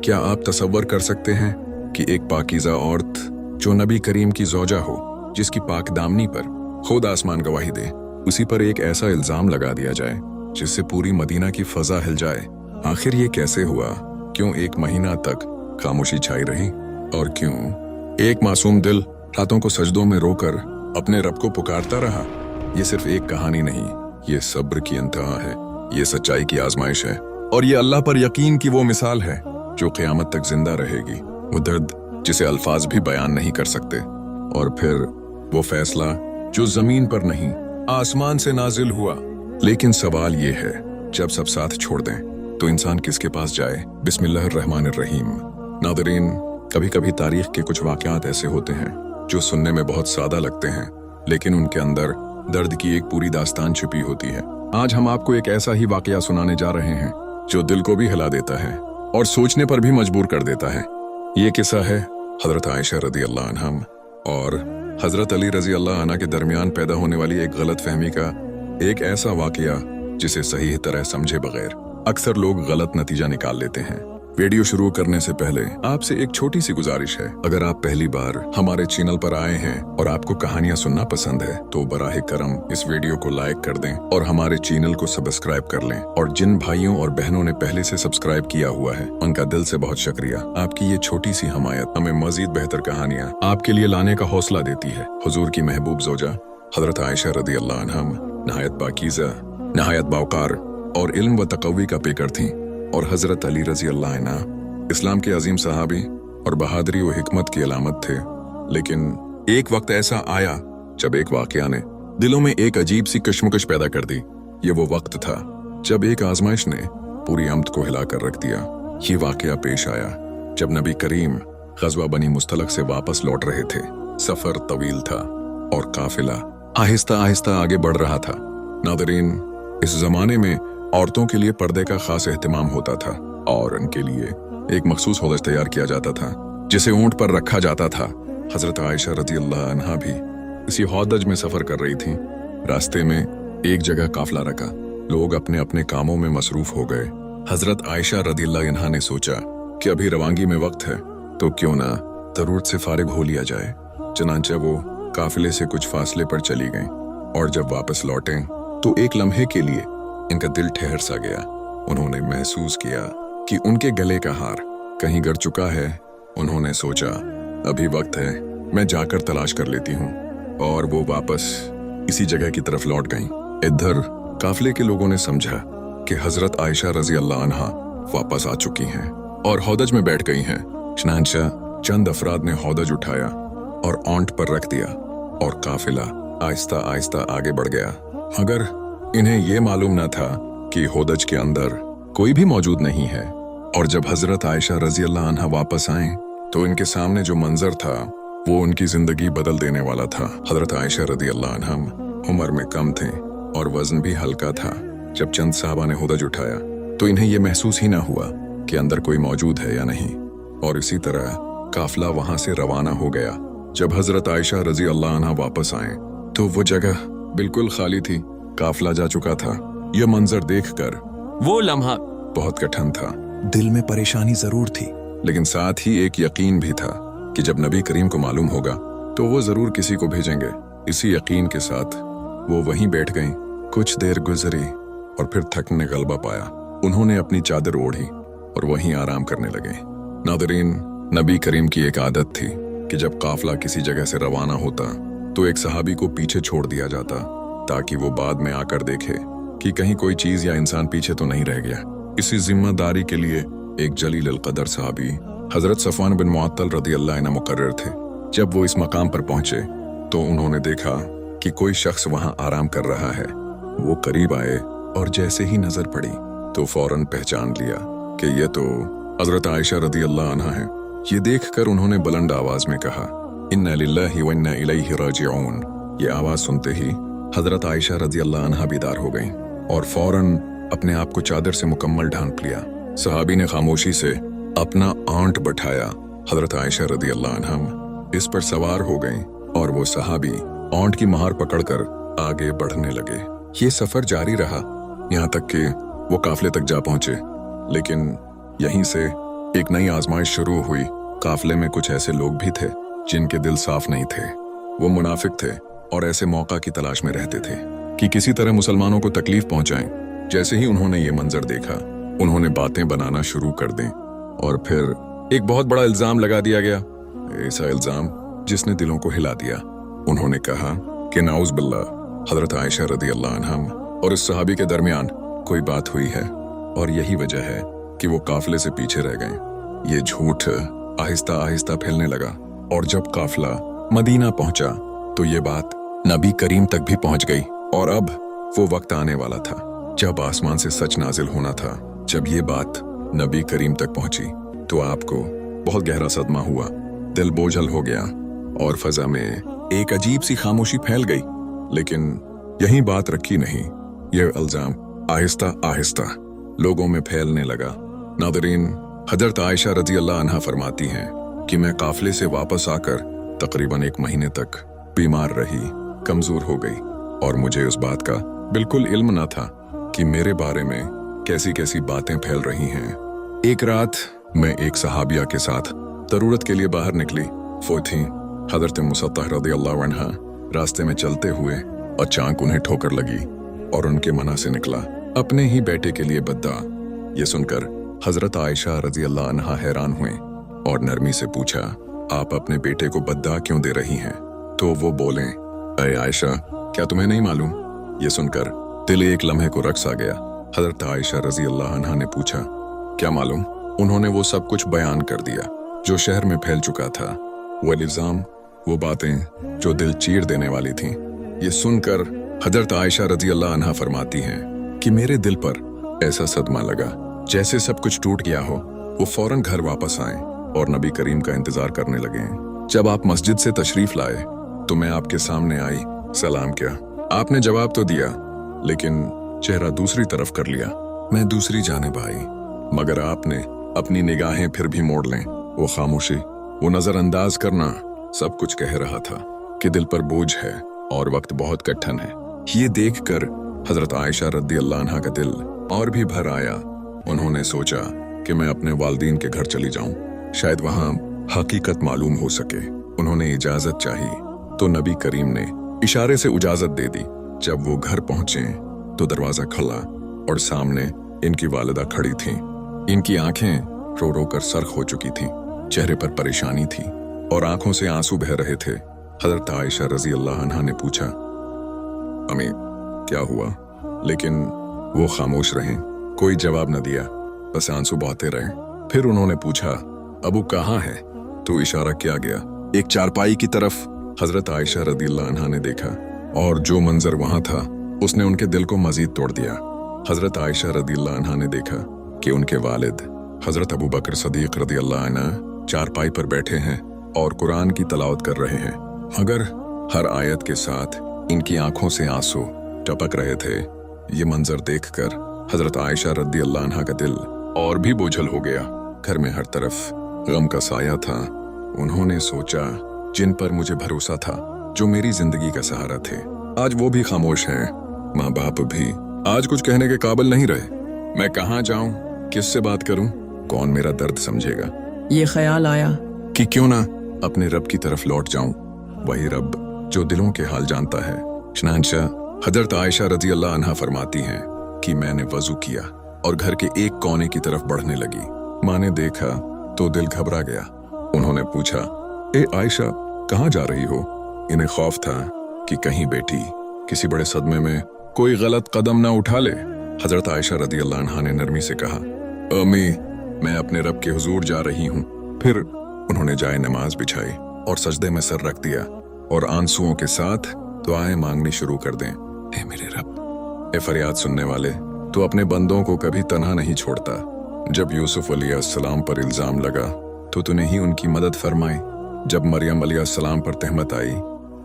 क्या आप तसव्वुर कर सकते हैं कि एक पाकीज़ा औरत जो नबी करीम की ज़ौजा हो, जिसकी पाक दामनी पर खुद आसमान गवाही दे, उसी पर एक ऐसा इल्ज़ाम लगा दिया जाए जिससे पूरी मदीना की फ़ज़ा हिल जाए? आखिर ये कैसे हुआ? क्यों एक महीना तक खामोशी छाई रही? और क्यों एक मासूम दिल रातों को सजदों में रोकर अपने रब को पुकारता रहा? ये सिर्फ एक कहानी नहीं, ये सब्र की इंतहा है, ये सच्चाई की आजमाइश है, और ये अल्लाह पर यकीन की वो मिसाल है जो क़यामत तक जिंदा रहेगी। वो दर्द जिसे अल्फाज भी बयान नहीं कर सकते, और फिर वो फैसला जो जमीन पर नहीं आसमान से नाजिल हुआ। लेकिन सवाल ये है, जब सब साथ छोड़ दें तो इंसान किसके पास जाए? बिस्मिल्लाहिर्रहमानिर्रहीम। नादरीन, कभी कभी तारीख के कुछ वाक़यात ऐसे होते हैं जो सुनने में बहुत सादा लगते हैं, लेकिन उनके अंदर दर्द की एक पूरी दास्तान छिपी होती है। आज हम आपको एक ऐसा ही वाक़या सुनाने जा रहे हैं जो दिल को भी हिला देता है और सोचने पर भी मजबूर कर देता है। ये किस्सा है हजरत आयशा रज़ी अल्लाह अन्हा और हजरत अली रज़ी अल्लाह अन्हा के दरमियान पैदा होने वाली एक गलत फहमी का एक ऐसा वाक़या जिसे सही तरह समझे बगैर अक्सर लोग गलत नतीजा निकाल लेते हैं। वीडियो शुरू करने से पहले आपसे एक छोटी सी गुजारिश है, अगर आप पहली बार हमारे चैनल पर आए हैं और आपको कहानियां सुनना पसंद है तो बराहे करम इस वीडियो को लाइक कर दें और हमारे चैनल को सब्सक्राइब कर लें। और जिन भाइयों और बहनों ने पहले से सब्सक्राइब किया हुआ है उनका दिल से बहुत शुक्रिया। आपकी ये छोटी सी हमायत हमें मजीद बेहतर कहानियां आपके लिए लाने का हौसला देती है। हुजूर की महबूब ज़ौजा हजरत आयशा रज़ी अल्लाह अन्हा नहायत पाकीज़ा, नहायत बावकार और इल्म व तक़वी का पेकर थीं, और हजरत अली रज़ी अल्लाह अन्हा इस्लाम के अजीम सहाबी और बहादुरी व हिकमत की अलामत थे। लेकिन एक वक्त ऐसा आया जब एक वाक़या ने दिलों में एक अजीब सी कश्मकश पैदा कर दी। ये वो वक्त था जब एक आजमाइश ने पूरी अम्त को हिला कर रख दिया। ये वाक़या पेश आया जब नबी करीम ग़ज़वा बनी मुस्तलक से वापस लौट रहे थे। सफ़र तवील था और काफिला आहिस्ता आहिस्ता आगे बढ़ रहा था। नादरीन, इस ज़माने में औरतों के लिए पर्दे का खास एहतमाम होता था और उनके लिए एक मखसूस हौज़ तैयार किया जाता था जिसे ऊंट पर रखा जाता था। हजरत आयशा रज़ी अल्लाह अन्हा भी इसी हौज़ में सफ़र कर रही थीं। रास्ते में एक जगह काफिला रखा, लोग अपने अपने कामों में मसरूफ हो गए। हजरत आयशा रज़ी अल्लाह अन्हा ने सोचा कि अभी रवानगी में वक्त है तो क्यों ना ज़रूरत से फारिग हो लिया जाए। चनांचे वो काफिले से कुछ फासले पर चली गईं, और जब वापस लौटें तो एक लम्हे के लिए इनका दिल ठहर सा गया। उन्होंने महसूस किया कि उनके गले का हार कहीं गिर चुका है। उन्होंने सोचा अभी वक्त है, मैं जाकर तलाश कर लेती हूँ, और वो वापस इसी जगह की तरफ लौट गईं। इधर काफिले के लोगों ने समझा कि हजरत आयशा रज़ी अल्लाह अन्हा वापस आ चुकी हैं और हौज़ में बैठ गई हैं। चनांचा चंद अफराद ने हौज़ उठाया और ऊंट पर रख दिया और काफिला आहिस्ता आहिस्ता आगे बढ़ गया। मगर इन्हें ये मालूम न था कि हौज़ के अंदर कोई भी मौजूद नहीं है। और जब हजरत आयशा रज़ी अल्लाह अन्हा वापस आएं तो इनके सामने जो मंजर था वो उनकी जिंदगी बदल देने वाला था। हजरत आयशा रज़ी अल्लाह अन्हा उम्र में कम थे और वजन भी हल्का था। जब चंद साहबा ने हौज़ उठाया तो इन्हें यह महसूस ही ना हुआ कि अंदर कोई मौजूद है या नहीं, और इसी तरह काफिला वहां से रवाना हो गया। जब हजरत आयशा रज़ी अल्लाह अन्हा वापस आए तो वो जगह बिल्कुल खाली थी, काफिला जा चुका था। यह मंजर देखकर वो लम्हा बहुत कठिन था। दिल में परेशानी जरूर थी, लेकिन साथ ही एक यकीन भी था कि जब नबी करीम को मालूम होगा तो वो जरूर किसी को भेजेंगे। इसी यकीन के साथ वो वहीं बैठ गईं। कुछ देर गुजरी और फिर थक ने गलबा पाया। उन्होंने अपनी चादर ओढ़ी और वहीं आराम करने लगे। नादरीन, नबी करीम की एक आदत थी कि जब काफिला किसी जगह से रवाना होता तो एक सहाबी को पीछे छोड़ दिया जाता ताकि वो बाद में आकर देखे कि कहीं कोई चीज या इंसान पीछे तो नहीं रह गया। इसी जिम्मेदारी के लिए एक जलील अल कदर सहाबी हजरत सफवान बिन मुअत्तल रज़ी अल्लाह अन्हु मुकर्रर थे। जब वो इस मकाम पर पहुंचे तो उन्होंने देखा कि कोई शख्स वहां आराम कर रहा है। वो करीब आए और जैसे ही नजर पड़ी तो फौरन पहचान लिया कि ये तो हजरत आयशा रज़ी अल्लाह अन्हा है। ये देखकर उन्होंने बुलंद आवाज में कहा, इन्ना लिल्लाहि व इन्ना इलैहि राजिऊन। ये आवाज सुनते ही हजरत आयशा रज़ी अल्लाह अन्हा बीदार हो गईं और फौरन अपने आप को चादर से मुकम्मल ढांक लिया। सहाबी ने खामोशी से अपना ऊंट बैठाया। हजरत आयशा रज़ी अल्लाह अन्हा इस पर सवार हो गईं और वो सहाबी ऊंट की महार पकड़कर आगे बढ़ने लगे। ये सफर जारी रहा यहाँ तक कि वो काफिले तक जा पहुंचे, लेकिन यहीं से एक नई आजमाइश शुरू हुई। काफिले में कुछ ऐसे लोग भी थे जिनके दिल साफ नहीं थे। वो मुनाफिक थे और ऐसे मौका की तलाश में रहते थे कि किसी तरह मुसलमानों को तकलीफ पहुंचाएं। जैसे ही उन्होंने ये मंजर देखा, उन्होंने बातें बनाना शुरू कर दें और फिर एक बहुत बड़ा इल्जाम लगा दिया गया। ऐसा इल्जाम जिसने दिलों को हिला दिया। उन्होंने कहा कि नाउज़ बिल्लाह, हजरत आयशा रदी अल्लाह अन्हा और इस सहाबी के दरमियान कोई बात हुई है और यही वजह है कि वो काफिले से पीछे रह गए। ये झूठ आहिस्ता आहिस्ता फैलने लगा और जब काफिला मदीना पहुंचा तो ये बात नबी करीम तक भी पहुंच गई। और अब वो वक्त आने वाला था जब आसमान से सच नाजिल होना था। जब ये बात नबी करीम तक पहुंची तो आपको बहुत गहरा सदमा हुआ, दिल बोझल हो गया और फजा में एक अजीब सी खामोशी फैल गई। लेकिन यही बात रखी नहीं, यह इल्जाम आहिस्ता आहिस्ता लोगों में फैलने लगा। नादरीन, हजरत आयशा रजी अल्लाह अन्हा फरमाती हैं कि मैं काफिले से वापस आकर तकरीबन 1 महीने तक बीमार रही, कमजोर हो गई और मुझे उस बात का बिल्कुल इल्म न था कि मेरे बारे में कैसी कैसी बातें फैल रही हैं। एक रात मैं एक सहाबिया के साथ जरूरत के लिए बाहर निकली। वो थी हजरत मुसत्तह रज़ी अल्लाह अन्हा। रास्ते में चलते हुए अचानक उन्हें ठोकर लगी और उनके मना से निकला अपने ही बेटे के लिए बद्दा। ये सुनकर हजरत आयशा रज़ी अल्लाह अन्हा हैरान हुए और नरमी से पूछा, आप अपने बेटे को बद्दा क्यों दे रही हैं? तो वो बोले, अरे आयशा, क्या तुम्हें नहीं मालूम? ये सुनकर दिल एक लम्हे को रक्स आ गया। हजरत आयशा रज़ी अल्लाह अन्हा ने पूछा, क्या मालूम? उन्होंने वो सब कुछ बयान कर दिया जो शहर में फैल चुका था। वो इल्जाम, वो बातें जो दिल चीर देने वाली थीं। ये सुनकर हजरत आयशा रज़ी अल्लाह अन्हा फरमाती हैं कि मेरे दिल पर ऐसा सदमा लगा जैसे सब कुछ टूट गया हो। वो फौरन घर वापस आए और नबी करीम का इंतजार करने लगे। जब आप मस्जिद से तशरीफ लाए तो मैं आपके सामने आई, सलाम किया। आपने जवाब तो दिया लेकिन चेहरा दूसरी तरफ कर लिया। मैं दूसरी जानिब आई मगर आपने अपनी निगाहें फिर भी मोड़ लें। वो खामोशी, वो नजरअंदाज करना सब कुछ कह रहा था कि दिल पर बोझ है और वक्त बहुत कठिन है। ये देखकर हजरत आयशा रज़ी अल्लाह अन्हा का दिल और भी भर आया। उन्होंने सोचा कि मैं अपने वालिदैन के घर चली जाऊं, शायद वहां हकीकत मालूम हो सके। उन्होंने इजाजत चाही तो नबी करीम ने इशारे से इजाजत दे दी। जब वो घर पहुंचे तो दरवाजा खुला और सामने इनकी वालिदा खड़ी थीं। इनकी आंखें रो रो कर सर्ख हो चुकी थीं, चेहरे पर परेशानी थी और आंखों से आंसू बह रहे थे। हजरत आयशा रज़ी अल्लाह अन्हा ने पूछा, अम्मी क्या हुआ? लेकिन वो खामोश रहें, कोई जवाब न दिया, बस आंसू बहाते रहे। फिर उन्होंने पूछा, अबू कहाँ है? तो इशारा किया गया एक चारपाई की तरफ। हजरत आयशा रज़ी अल्लाह अन्हा ने देखा और जो मंजर वहां था उसने उनके दिल को मजीद तोड़ दिया। हजरत आयशा रज़ी अल्लाह अन्हा ने देखा कि उनके वालिद हजरत अबू बकर सदीक रज़ी अल्लाह अन्हु चारपाई पर बैठे हैं और कुरान की तलावत कर रहे हैं, मगर हर आयत के साथ इनकी आंखों से आंसू टपक रहे थे। ये मंजर देखकर हजरत आयशा रज़ी अल्लाह अन्हा का दिल और भी बोझल हो गया। घर में हर तरफ गम का साया था। उन्होंने सोचा, जिन पर मुझे भरोसा था, जो मेरी जिंदगी का सहारा थे, आज वो भी खामोश हैं। माँ बाप भी आज कुछ कहने के काबिल नहीं रहे। मैं कहाँ जाऊं, किससे बात करूं, कौन मेरा दर्द समझेगा? ये ख्याल आया कि क्यों ना अपने रब की तरफ लौट जाऊं, वही रब जो दिलों के हाल जानता है। चनांचा हजरत आयशा रज़ी अल्लाह अन्हा फरमाती हैं कि मैंने वजू किया और घर के एक कोने की तरफ बढ़ने लगी। माँ ने देखा तो दिल घबरा गया। उन्होंने पूछा, ए आयशा, कहाँ जा रही हो? इन्हें खौफ था कि कहीं बेटी किसी बड़े सदमे में कोई गलत कदम ना उठा ले। हजरत आयशा रज़ी अल्लाह अन्हा ने नरमी से कहा, अम्मी, मैं अपने रब के हुजूर जा रही हूँ। फिर उन्होंने जाए नमाज बिछाई और सजदे में सर रख दिया और आंसुओं के साथ दुआएं मांगनी शुरू कर दें। ए मेरे रब, ए फरियाद सुनने वाले, तो अपने बंदों को कभी तन्हा नहीं छोड़ता। जब यूसुफ अलैहिस्सलाम पर इल्जाम लगा तो तूने ही उनकी मदद फरमाई। जब मरियम अलैहिस्सलाम पर तहमत आई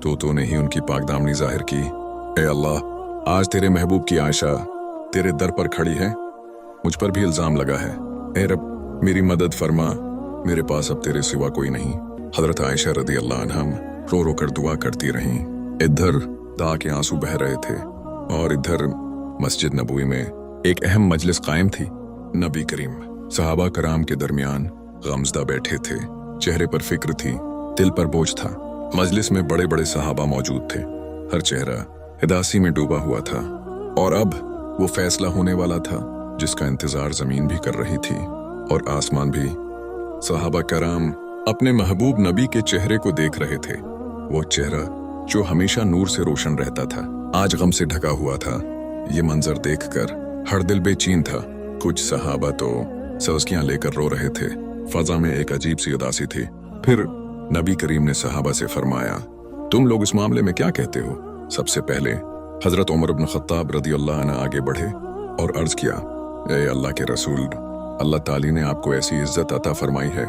तो तूने ही उनकी पाकदामनी जाहिर की। ए अल्लाह, आज तेरे महबूब की आयशा तेरे दर पर खड़ी है, मुझ पर भी इल्जाम लगा है। ए रब, मेरी मदद फरमा, मेरे पास अब तेरे सिवा कोई नहीं। हजरत आयशा रज़ी अल्लाह अन्हा रो रो कर दुआ करती रहीं। इधर दाग के आंसू बह रहे थे और इधर मस्जिद नबवी में एक अहम मजलिस कायम थी। नबी करीम सहाबा कराम के दरमियान गमज़दा बैठे थे, चेहरे पर फिक्र थी, दिल पर बोझ था। मजलिस में बड़े बड़े सहाबा मौजूद थे, हर चेहरा उदासी में डूबा हुआ था। और अब वो फैसला होने वाला था जिसका इंतजार जमीन भी कर रही थी और आसमान भी। सहाबा कराम अपने महबूब नबी के चेहरे को देख रहे थे, वो चेहरा जो हमेशा नूर से रोशन रहता था, आज गम से ढका हुआ था। ये मंजर देखकर हर दिल बेचैन था। कुछ सहाबा तो सवस्कियां लेकर रो रहे थे, फजा में एक अजीब सी उदासी थी। फिर नबी करीम ने सहाबा से फरमाया, तुम लोग इस मामले में क्या कहते हो? सबसे पहले हजरत उमर इब्न खत्ताब रदियल्लाहु अन्हु आगे बढ़े और अर्ज किया, ए अल्लाह के रसूल, अल्लाह ताली ने आपको ऐसी इज्जत अता फरमाई है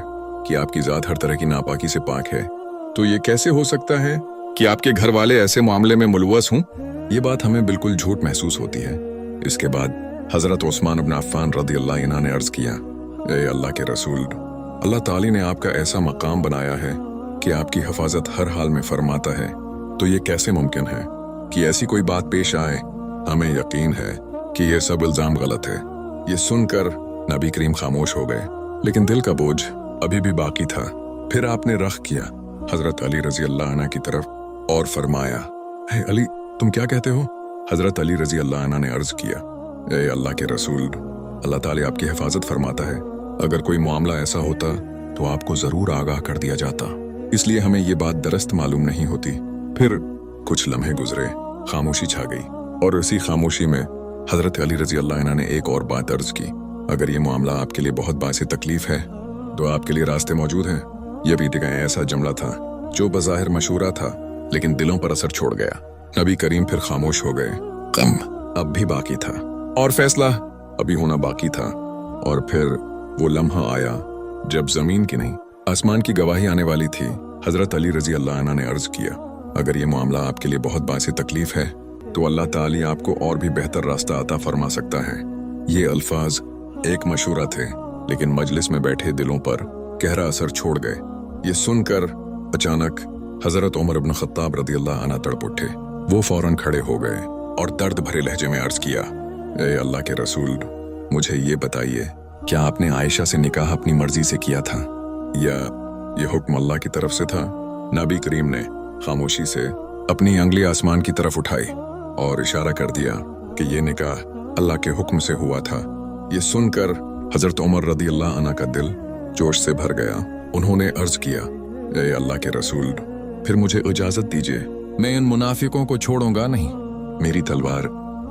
कि आपकी जात हर तरह की नापाकी से पाक है, तो ये कैसे हो सकता है कि आपके घर वाले ऐसे मामले में मुलव्वस हों? ये बात हमें बिल्कुल झूठ महसूस होती है। इसके बाद हजरत उस्मान इब्न अफ़्फ़ान रदियल्लाहु अन्हु ने अर्ज किया, ए अल्लाह के रसूल, अल्लाह ताली ने आपका ऐसा मकाम बनाया है कि आपकी हिफाजत हर हाल में फरमाता है, तो ये कैसे मुमकिन है कि ऐसी कोई बात पेश आए? हमें यकीन है कि ये सब इल्जाम गलत है। ये सुनकर नबी करीम खामोश हो गए, लेकिन दिल का बोझ अभी भी बाकी था। फिर आपने रख किया हजरत अली रजी अल्लाह अन्हु की तरफ और फरमाया, हे अली, तुम क्या कहते हो? हजरत अली रजी अल्लाह अन्हु ने अर्ज किया, ए अल्लाह के रसूल, अल्लाह ताला आपकी हिफाजत फरमाता है। अगर कोई मामला ऐसा होता तो आपको जरूर आगाह कर दिया जाता, इसलिए हमें ये बात दरस्त मालूम नहीं होती। फिर कुछ लम्हे गुजरे, खामोशी छा गई, और इसी खामोशी में हजरत अली रजी अल्लाह अन्हु ने एक और बात अर्ज की, अगर ये मामला आपके लिए बहुत बासी तकलीफ है तो आपके लिए रास्ते मौजूद हैं। यह भी दिखाया ऐसा जुमला था जो बज़ाहिर मशहूरा था, लेकिन दिलों पर असर छोड़ गया। नबी करीम फिर खामोश हो गए। गम अब भी बाकी था और फैसला अभी होना बाकी था। और फिर वो लम्हा आया जब जमीन की नहीं आसमान की गवाही आने वाली थी। हजरत अली रजी अल्लाह अन्हु ने अर्ज किया, अगर ये मामला आपके लिए बहुत बासी तकलीफ है तो अल्लाह ताली आपको और भी बेहतर रास्ता अता फरमा सकता है। ये अल्फाज एक मशूरा थे, लेकिन मजलिस में बैठे दिलों पर गहरा असर छोड़ गए। ये सुनकर अचानक हजरत उमर इब्न खत्ताब रदियल्लाहु अन्हु तड़प उठे। वो फौरन खड़े हो गए और दर्द भरे लहजे में अर्ज किया, ए अल्लाह के रसूल, मुझे ये बताइए, क्या आपने आयशा से निकाह अपनी मर्जी से किया था या ये हुक्म अल्लाह की तरफ से था? नबी करीम ने खामोशी से अपनी अंगली आसमान की तरफ उठाई और इशारा कर दिया कि ये निकाह अल्लाह के हुक्म से हुआ था। ये सुनकर हजरत उमर रदियल्लाहु अन्हु का दिल जोश से भर गया। उन्होंने अर्ज किया, ए अल्लाह के रसूल, फिर मुझे इजाजत दीजिए, मैं इन मुनाफिकों को छोड़ूंगा नहीं। मेरी तलवार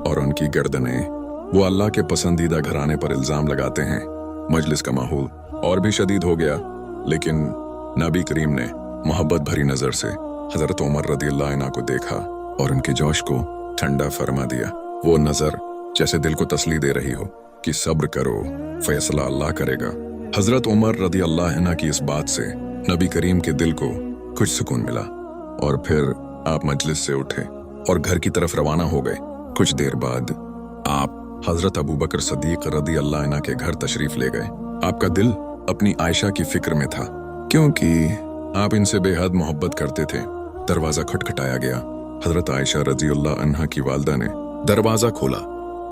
और उनकी गर्दनें वो अल्लाह के पसंदीदा घराने पर इल्जाम लगाते हैं। मजलिस का माहौल और भी शदीद हो गया, लेकिन नबी करीम ने मोहब्बत भरी नजर से हजरत उमर रदियल्लाहु अन्हु को देखा और उनके जोश को ठंडा फरमा दिया। वो नजर जैसे दिल को तसल्ली दे रही हो कि सब्र करो, फैसला अल्लाह करेगा। हजरत उमर रदियल्लाहु अन्हु की इस बात से नबी करीम के दिल को कुछ सुकून मिला और फिर आप मजलिस से उठे और घर की तरफ रवाना हो गए। कुछ देर बाद आप हजरत अबू बकर सदीक रदियल्लाहु अन्हु के घर तशरीफ ले गए। आपका दिल अपनी आयशा की फिक्र में था, क्योंकि आप इनसे बेहद मोहब्बत करते थे। दरवाजा खटखटाया गया। हजरत आयशा रदियल्लाहु अन्हा की वालदा ने दरवाजा खोला।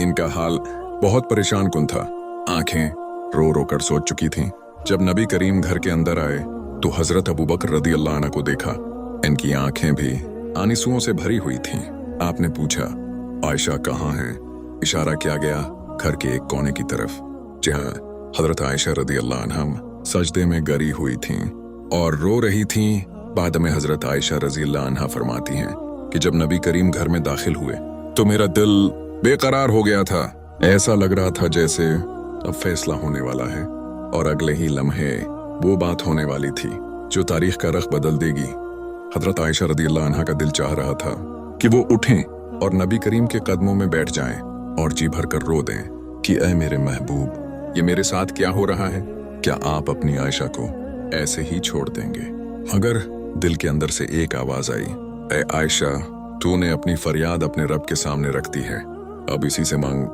इनका हाल बहुत परेशान कुन था। आंखें रो रो कर सोच चुकी थीं। जब नबी करीम घर के अंदर आए तो हजरत अबू बकर रदियल्लाहु अन्हु को देखा। इनकी आंखें भी आंसुओं से भरी हुई थीं। आपने पूछा, आयशा कहाँ है? इशारा किया गया घर के एक कोने की तरफ, जहाँ हजरत आयशा रदियल्लाहु अन्हा सजदे में गिरी हुई थीं और रो रही थीं। बाद में हजरत आयशा रज़ियल्लाहु अन्हा फरमाती हैं कि जब नबी करीम घर में दाखिल हुए तो मेरा दिल बेकरार हो गया था। ऐसा लग रहा था जैसे अब फैसला होने वाला है और अगले ही लम्हे वो बात होने वाली थी जो तारीख का रख बदल देगी। हजरत आयशा रज़ियल्लाहु अन्हा का दिल चाह रहा था कि वो उठें और नबी करीम के कदमों में बैठ जाएं और जी भर कर रो दें कि ऐ मेरे महबूब, ये मेरे साथ क्या हो रहा है? क्या आप अपनी आयशा को ऐसे ही छोड़ देंगे? मगर दिल के अंदर से एक आवाज आई, ऐ आयशा, तूने अपनी फरियाद अपने रब के सामने रख दी है, अब इसी से मांग,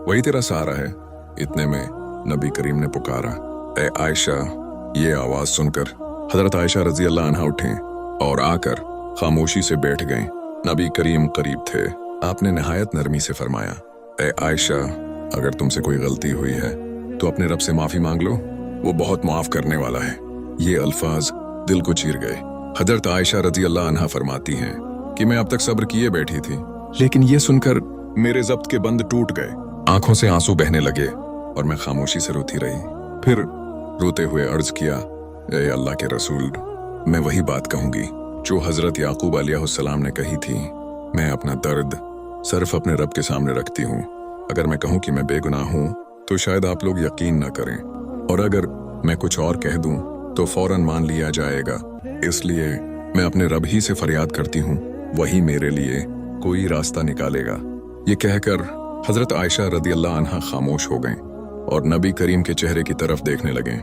वही तेरा सहारा है। इतने में नबी करीम ने पुकारा, ऐ आयशा। ये आवाज सुनकर हजरत आयशा रज़ियल्लाहु अन्हा उठे और आकर खामोशी से बैठ गए। नबी करीम करीब थे। आपने निहायत नरमी से फरमाया, ऐ आयशा, अगर तुमसे कोई गलती हुई है तो अपने रब से माफी मांग लो, वो बहुत माफ करने वाला है। ये अल्फाज दिल को चीर गए। हजरत आयशा रजी अल्लाह अन्हा फरमाती हैं कि मैं अब तक सब्र किए बैठी थी, लेकिन ये सुनकर मेरे जब्त के बंद टूट गए। आंखों से आंसू बहने लगे और मैं खामोशी से रोती रही। फिर रोते हुए अर्ज किया, ए अल्लाह के रसूल, मैं वही बात कहूंगी जो हजरत याकूब अलैहिस्सलाम ने कही थी। मैं अपना दर्द सिर्फ अपने रब के सामने रखती हूँ। अगर मैं कहूँ कि मैं बेगुनाह हूँ तो शायद आप लोग यकीन न करें, और अगर मैं कुछ और कह दूं तो फौरन मान लिया जाएगा। इसलिए मैं अपने रब ही से फरियाद करती हूँ, वही मेरे लिए कोई रास्ता निकालेगा। ये कहकर हजरत आयशा रदी अल्लाह अन्हा खामोश हो गईं और नबी करीम के चेहरे की तरफ देखने लगे।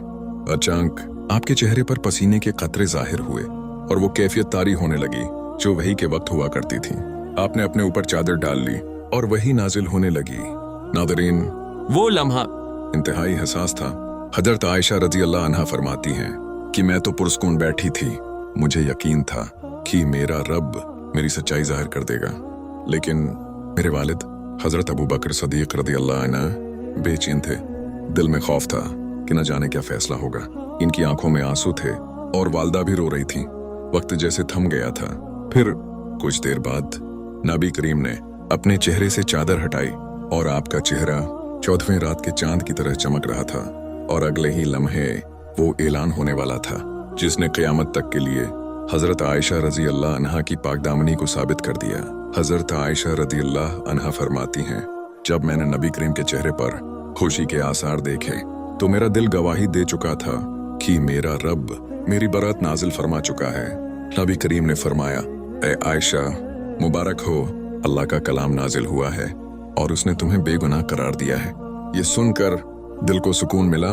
अचानक आपके चेहरे पर पसीने के कतरे जाहिर हुए और वो कैफियत तारी होने लगी जो वही के वक्त हुआ करती थी। आपने अपने ऊपर चादर डाल ली और वही नाजिल होने लगी। नादरीन, वो लम्हा इंतहाई हसास था। हजरत आयशा रजी अल्लाह अन्हा फरमाती हैं कि मैं तो पुरस्कून बैठी थी, मुझे यकीन था कि मेरा रब मेरी सच्चाई जाहिर कर देगा, लेकिन मेरे वालिद हजरत अबू बकर सदीक रदी अल्लाह अन्हु बेचैन थे। दिल में खौफ था कि न जाने क्या फैसला होगा। इनकी आंखों में आंसू थे और वालदा भी रो रही थी। वक्त जैसे थम गया था। फिर कुछ देर बाद नबी करीम ने अपने चेहरे से चादर हटाई और आपका चेहरा 14वें रात के चांद की तरह चमक रहा था, और अगले ही लम्हे वो ऐलान होने वाला था जिसने क़यामत तक के लिए हजरत आयशा रजी अल्लाह अन्हा की पाकदामनी को साबित कर दिया। हजरत आयशा रजी अल्लाह अन्हा फरमाती हैं, जब मैंने नबी करीम के चेहरे पर खुशी के आसार देखे तो मेरा दिल गवाही दे चुका था कि मेरा रब मेरी बरात नाजिल फरमा चुका है। नबी करीम ने फरमाया, ए आयशा, मुबारक हो, अल्लाह का कलाम नाजिल हुआ है और उसने तुम्हें बेगुनाह करार दिया है। ये सुनकर दिल को सुकून मिला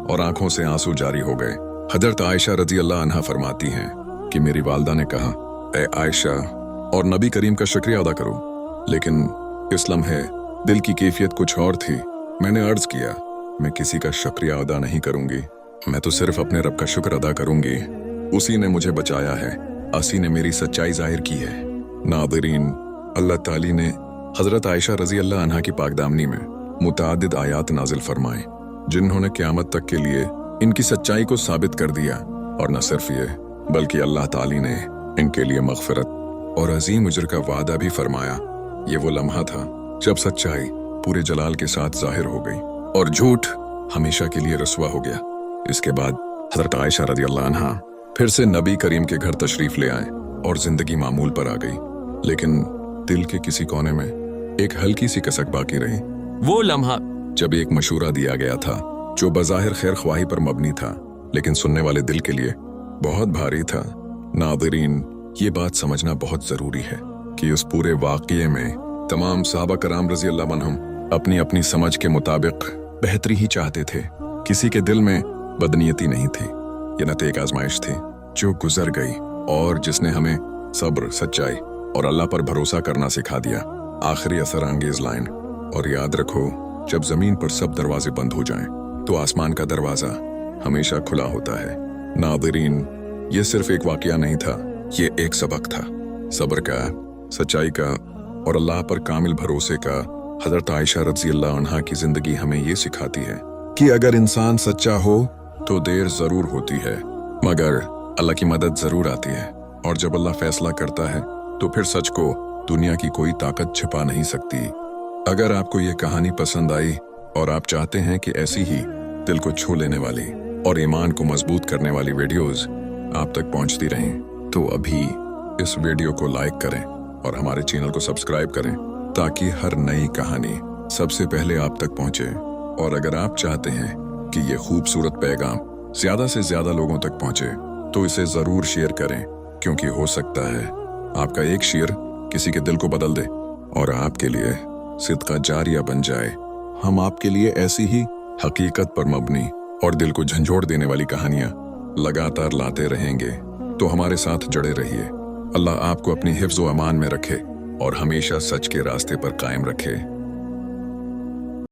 और आंखों से आंसू जारी हो गए। हजरत आयशा रजी अल्लाह अन्हा फरमाती हैं कि मेरी वालदा ने कहा, ए आयशा, और नबी करीम का शुक्रिया अदा करो, लेकिन इस लम्हे दिल की कैफियत कुछ और थी। मैंने अर्ज किया, मैं किसी का शुक्रिया अदा नहीं करूंगी, मैं तो सिर्फ अपने रब का शुक्र अदा करूंगी। उसी ने मुझे बचाया है, उसी ने मेरी सच्चाई जाहिर की है। नादरीन, अल्लाह ताली ने हजरत आयशा रजी अल्लाह अन्हा की पाकदामनी में मुतादिद आयात नाजिल फरमाए जिन्होंने क़यामत तक के लिए इनकी सच्चाई को साबित कर दिया। और न सिर्फ ये, बल्कि अल्लाह ताली ने इनके लिए मग़फ़िरत और अजीम उजर का वादा भी फरमाया। ये वो लम्हा था जब सच्चाई पूरे जलाल के साथ जाहिर हो गई और झूठ हमेशा के लिए रसवा हो गया। इसके बाद हजरत आयशा रज़ी अल्लाह अन्हा फिर से नबी करीम के घर तशरीफ ले आए और जिंदगी मामूल पर आ गई, लेकिन दिल के किसी कोने में एक हल्की सी कसक बाकी रही। वो लम्हा जब एक मशूरा दिया गया था जो बज़ाहिर खैर ख्वाही पर मबनी था, लेकिन सुनने वाले दिल के लिए बहुत भारी था। नादरीन, ये बात समझना बहुत जरूरी है कि उस पूरे वाक़ये में तमाम सहाबा कराम रज़ी अल्लाह अन्हुम अपनी अपनी समझ के मुताबिक बेहतरी ही चाहते थे। किसी के दिल में बदनीयती नहीं थी। ये न तो एक आजमाइश थी जो गुजर गई और जिसने हमें सब्र, सच्चाई और अल्लाह पर भरोसा करना सिखा दिया। आखिरी असर अंगेज लाइन, और याद रखो, जब जमीन पर सब दरवाजे बंद हो जाएं, तो आसमान का दरवाजा हमेशा खुला होता है। नादरीन, ये सिर्फ एक वाकया नहीं था, ये एक सबक था, सब्र का, सच्चाई का और अल्लाह पर कामिल भरोसे का। हजरत आयशा रज़ी अल्लाह अन्हा की जिंदगी हमें ये सिखाती है कि अगर इंसान सच्चा हो तो देर जरूर होती है, मगर अल्लाह की मदद जरूर आती है। और जब अल्लाह फैसला करता है तो फिर सच को दुनिया की कोई ताकत छिपा नहीं सकती। अगर आपको ये कहानी पसंद आई और आप चाहते हैं कि ऐसी ही दिल को छू लेने वाली और ईमान को मजबूत करने वाली वीडियोस आप तक पहुंचती रहें, तो अभी इस वीडियो को लाइक करें और हमारे चैनल को सब्सक्राइब करें ताकि हर नई कहानी सबसे पहले आप तक पहुंचे। और अगर आप चाहते हैं कि ये खूबसूरत पैगाम ज्यादा से ज्यादा लोगों तक पहुंचे तो इसे जरूर शेयर करें, क्योंकि हो सकता है आपका एक शेयर किसी के दिल को बदल दे और आपके लिए सिदका जारिया बन जाए। हम आपके लिए ऐसी ही हकीकत पर मबनी और दिल को झंझोड़ देने वाली कहानियां लगातार लाते रहेंगे, तो हमारे साथ जुड़े रहिए। अल्लाह आपको अपनी हिफ्ज़ व अमान में रखे और हमेशा सच के रास्ते पर कायम रखे।